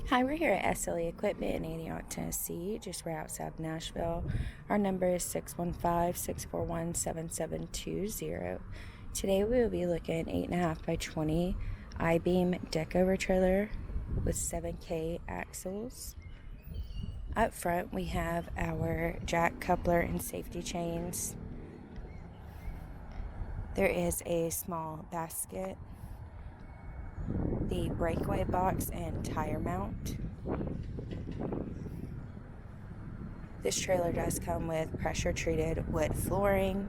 Hi, we're here at SLE Equipment in Antioch, Tennessee, just right outside of Nashville. Our number is 615-641-7720. Today we will be looking at 8.5 by 20 I-beam Deckover trailer with 7K axles. Up front we have our jack coupler and safety chains. There is a small basket, the breakaway box and tire mount. This trailer does come with pressure treated wood flooring.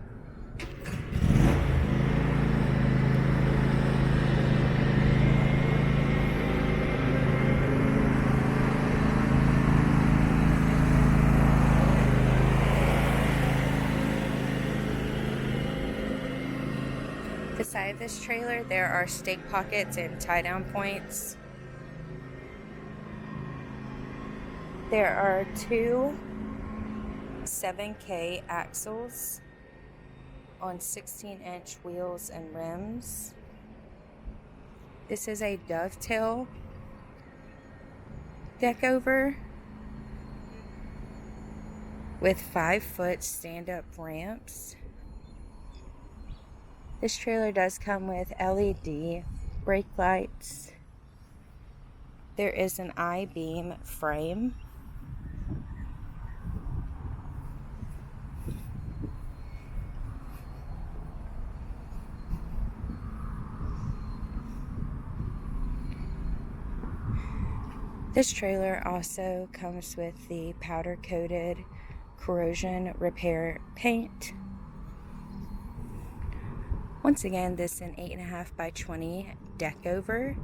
Beside this trailer, there are stake pockets and tie-down points. There are two 7K axles on 16-inch wheels and rims. This is a dovetail Deckover with 5-foot stand-up ramps. This trailer does come with LED brake lights. There is an I-beam frame. This trailer also comes with the powder-coated corrosion repair paint. Once again, this is an 8.5 by 20 Deckover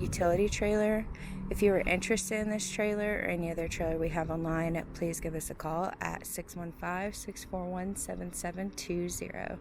utility trailer. If you are interested in this trailer or any other trailer we have online, please give us a call at 615-641-7720.